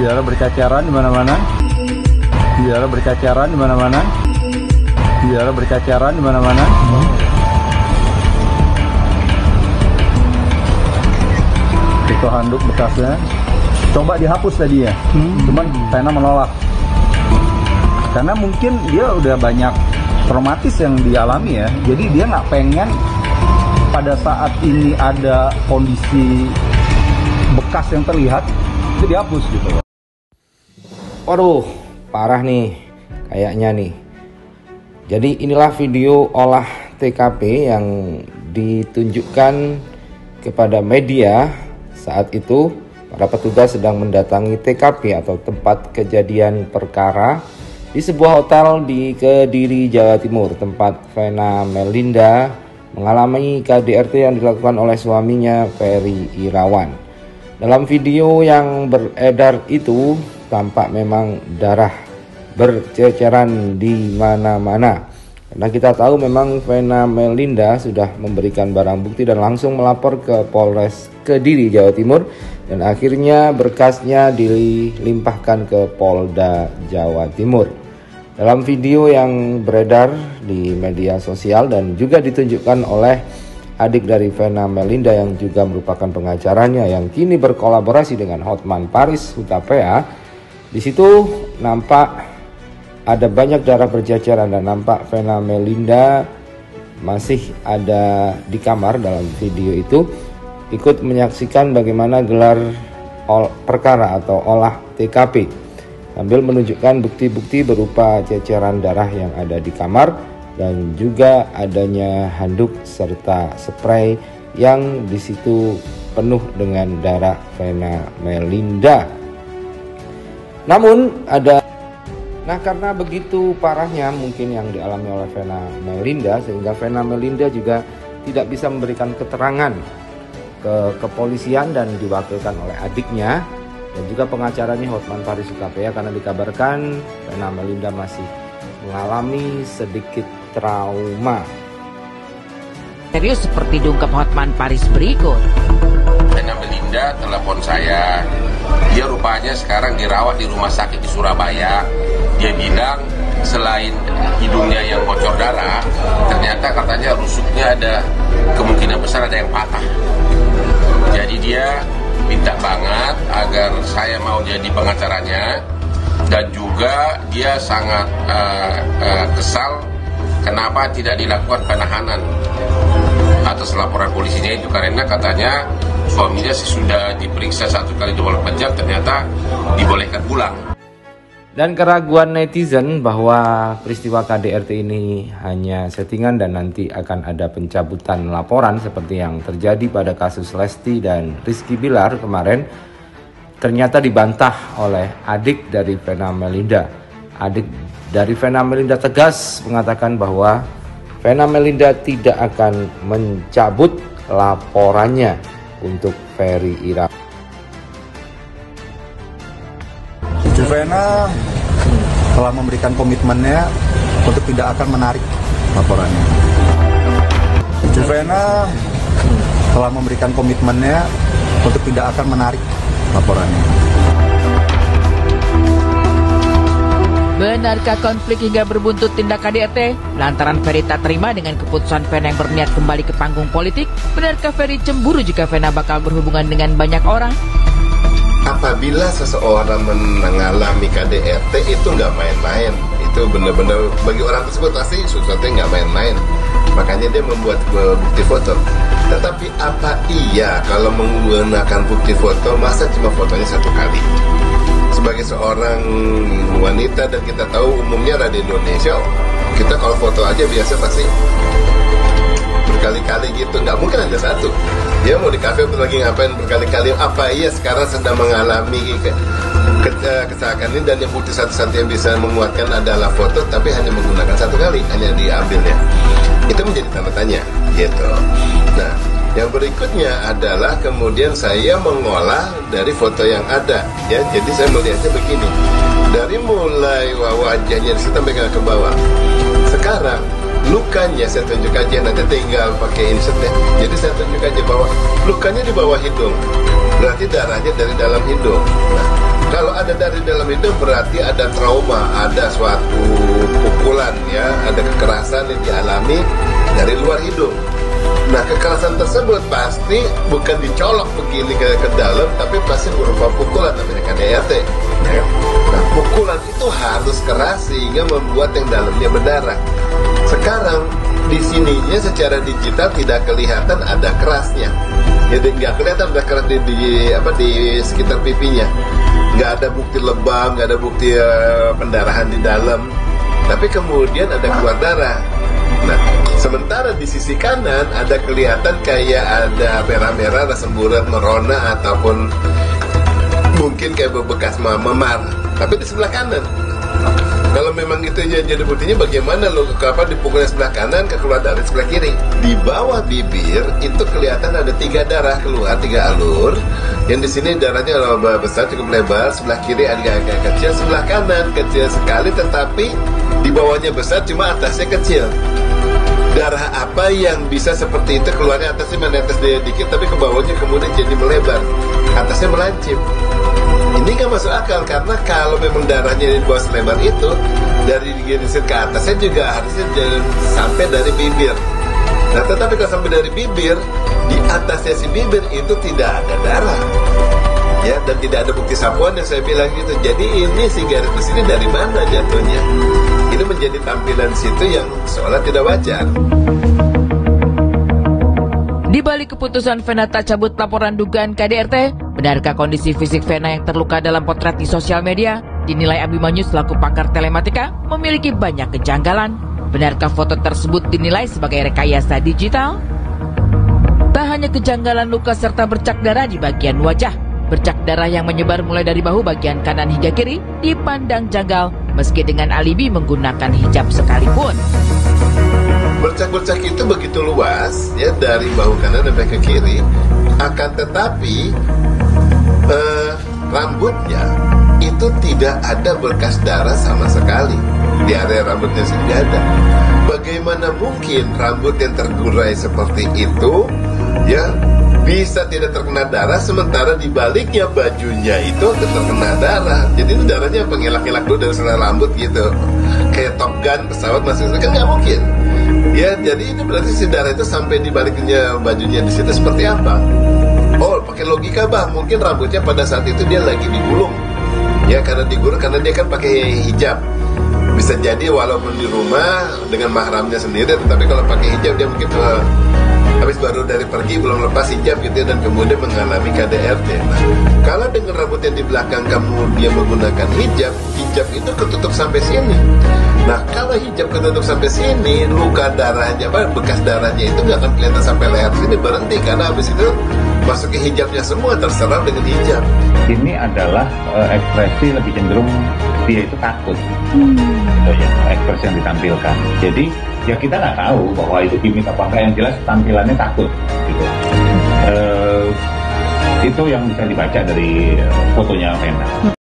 Dialah berceceran di mana-mana. Dialah berceceran di mana-mana. Dialah berceceran di mana-mana. Itu handuk bekasnya. Coba dihapus tadi ya. Cuman Vena menolak. Karena mungkin dia udah banyak traumatis yang dialami ya. Jadi dia nggak pengen pada saat ini ada kondisi bekas yang terlihat itu dihapus gitu. Waduh, parah nih kayaknya nih. Jadi inilah video olah TKP yang ditunjukkan kepada media saat itu. Para petugas sedang mendatangi TKP atau tempat kejadian perkara di sebuah hotel di Kediri, Jawa Timur, tempat Vena Melinda mengalami KDRT yang dilakukan oleh suaminya Ferry Irawan. Dalam video yang beredar itu tampak memang darah berceceran di mana-mana. Karena kita tahu memang Vena Melinda sudah memberikan barang bukti dan langsung melapor ke Polres Kediri, Jawa Timur, dan akhirnya berkasnya dilimpahkan ke Polda Jawa Timur. Dalam video yang beredar di media sosial dan juga ditunjukkan oleh adik dari Vena Melinda yang juga merupakan pengacaranya yang kini berkolaborasi dengan Hotman Paris Hutapea, di situ nampak ada banyak darah berceceran dan nampak Vena Melinda masih ada di kamar dalam video itu, ikut menyaksikan bagaimana gelar perkara atau olah TKP sambil menunjukkan bukti-bukti berupa ceceran darah yang ada di kamar dan juga adanya handuk serta spray yang di situ penuh dengan darah Vena Melinda. Nah, karena begitu parahnya mungkin yang dialami oleh Vena Melinda, sehingga Vena Melinda juga tidak bisa memberikan keterangan ke kepolisian dan diwakilkan oleh adiknya dan juga pengacaranya Hotman Paris Hutapea, karena dikabarkan Vena Melinda masih mengalami sedikit trauma. Serius seperti diungkap Hotman Paris berikut. Vena Melinda telepon saya. Dia rupanya sekarang dirawat di rumah sakit di Surabaya. Dia bilang selain hidungnya yang bocor darah, ternyata katanya rusuknya ada kemungkinan besar ada yang patah. Jadi dia minta banget agar saya mau jadi pengacaranya, dan juga dia sangat kesal kenapa tidak dilakukan penahanan atas laporan polisinya itu, karena katanya suaminya sudah diperiksa 1 kali 24 jam ternyata dibolehkan pulang. Dan keraguan netizen bahwa peristiwa KDRT ini hanya settingan dan nanti akan ada pencabutan laporan seperti yang terjadi pada kasus Lesti dan Rizky Bilar kemarin, ternyata dibantah oleh adik dari Vena Melinda. Adik dari Vena Melinda tegas mengatakan bahwa Vena Melinda tidak akan mencabut laporannya untuk Ferry Irawan. Cucu Vena telah memberikan komitmennya untuk tidak akan menarik laporannya. Cucu Vena telah memberikan komitmennya untuk tidak akan menarik laporannya. Benarkah konflik hingga berbuntut tindak KDRT lantaran Ferry tak terima dengan keputusan Vena yang berniat kembali ke panggung politik? Benarkah Ferry cemburu jika Vena bakal berhubungan dengan banyak orang? Apabila seseorang mengalami KDRT itu nggak main-main, itu benar-benar bagi orang tersebut pasti sesuatu yang nggak main-main. Makanya dia membuat bukti foto. Tetapi apa iya kalau menggunakan bukti foto, masa cuma fotonya 1 kali? Sebagai seorang wanita, dan kita tahu umumnya ada di Indonesia, kita kalau foto aja biasa pasti berkali-kali gitu, nggak mungkin ada 1. Dia mau di kafe lagi ngapain berkali-kali? Apa iya sekarang sedang mengalami kecelakaan ini, dan yang bukti satu-satu yang bisa menguatkan adalah foto, tapi hanya menggunakan 1 kali, hanya diambilnya. Itu menjadi tanda tanya, gitu. Nah, yang berikutnya adalah kemudian saya mengolah dari foto yang ada, ya. Jadi saya melihatnya begini, dari mulai wajahnya sampai ke bawah. Sekarang lukanya saya tunjuk aja, nanti tinggal pakai insert ya. Jadi saya tunjuk aja bahwa lukanya di bawah hidung, berarti darahnya dari dalam hidung. Nah, kalau ada ada dari dalam itu berarti ada trauma, ada suatu pukulan ya, ada kekerasan yang dialami dari luar hidung. Nah, kekerasan tersebut pasti bukan dicolok begini ke dalam, tapi pasti berupa pukulan, namanya KDRT. Ya. Nah, pukulan itu harus keras sehingga membuat yang dalamnya berdarah. Sekarang di sininya secara digital tidak kelihatan ada kerasnya. Jadi nggak kelihatan ada keras di sekitar pipinya. Nggak ada bukti lebam, nggak ada bukti pendarahan di dalam. Tapi kemudian ada keluar darah. Nah, sementara di sisi kanan ada kelihatan kayak ada merah-merah, rasa semburat, merona, ataupun mungkin kayak bekas memar. Tapi di sebelah kanan. Kalau memang itu jadi buktinya, bagaimana lo dipukulnya sebelah kanan, keluar dari sebelah kiri. Di bawah bibir itu kelihatan ada 3 darah keluar, 3 alur. Yang di sini darahnya besar, cukup lebar. Sebelah kiri agak kecil, sebelah kanan kecil sekali, tetapi di bawahnya besar, cuma atasnya kecil. Darah apa yang bisa seperti itu keluarnya atasnya menetes dikit, tapi ke bawahnya kemudian jadi melebar, atasnya melancip. Ini nggak masuk akal, karena kalau memang darahnya di bawah selebar itu, dari geser ke atasnya juga harusnya sampai dari bibir. Nah, tetapi kalau sampai dari bibir, di atasnya si bibir itu tidak ada darah, ya, dan tidak ada bukti sapuan yang saya bilang gitu. Jadi ini si garis besi ini dari mana jatuhnya? Ini menjadi tampilan situ yang seolah tidak wajar. Di balik keputusan Vena tak cabut laporan dugaan KDRT, benarkah kondisi fisik Vena yang terluka dalam potret di sosial media dinilai Abimanyu selaku pakar telematika memiliki banyak kejanggalan? Benarkah foto tersebut dinilai sebagai rekayasa digital? Tak hanya kejanggalan luka serta bercak darah di bagian wajah, bercak darah yang menyebar mulai dari bahu bagian kanan hingga kiri dipandang janggal meski dengan alibi menggunakan hijab sekalipun. Bercak-bercak itu begitu luas ya, dari bahu kanan sampai ke kiri. Akan tetapi rambutnya itu tidak ada bekas darah sama sekali. Di area rambutnya sih tidak ada. Bagaimana mungkin rambut yang tergurai seperti itu ya bisa tidak terkena darah, sementara di baliknya bajunya itu terkena darah. Jadi itu darahnya pengelak-elak dulu dari selai rambut gitu, kayak Top Gun pesawat masuk, kan nggak mungkin. Ya, jadi ini berarti si darah itu sampai di baliknya bajunya di situ seperti apa? Oh, pakai logika bah, mungkin rambutnya pada saat itu dia lagi digulung. Ya, karena digulung karena dia kan pakai hijab. Bisa jadi walaupun di rumah dengan mahramnya sendiri, tetapi kalau pakai hijab dia mungkin habis baru dari pergi belum lepas hijab gitu ya, dan kemudian mengalami KDRT. Nah, kalau dengan rambutnya di belakang kamu dia menggunakan hijab, hijab itu ketutup sampai sini. Nah, kalau hijab ketutup sampai sini, luka darahnya, bekas darahnya itu nggak akan kelihatan sampai leher sini, berhenti karena habis itu masuk ke hijabnya semua, terserah dengan hijab. Ini adalah ekspresi lebih cenderung dia itu takut, gitu ya, ekspresi yang ditampilkan. Jadi ya kita nggak tahu bahwa itu gimmick apa enggak, yang jelas tampilannya takut, gitu. Itu yang bisa dibaca dari fotonya Vena.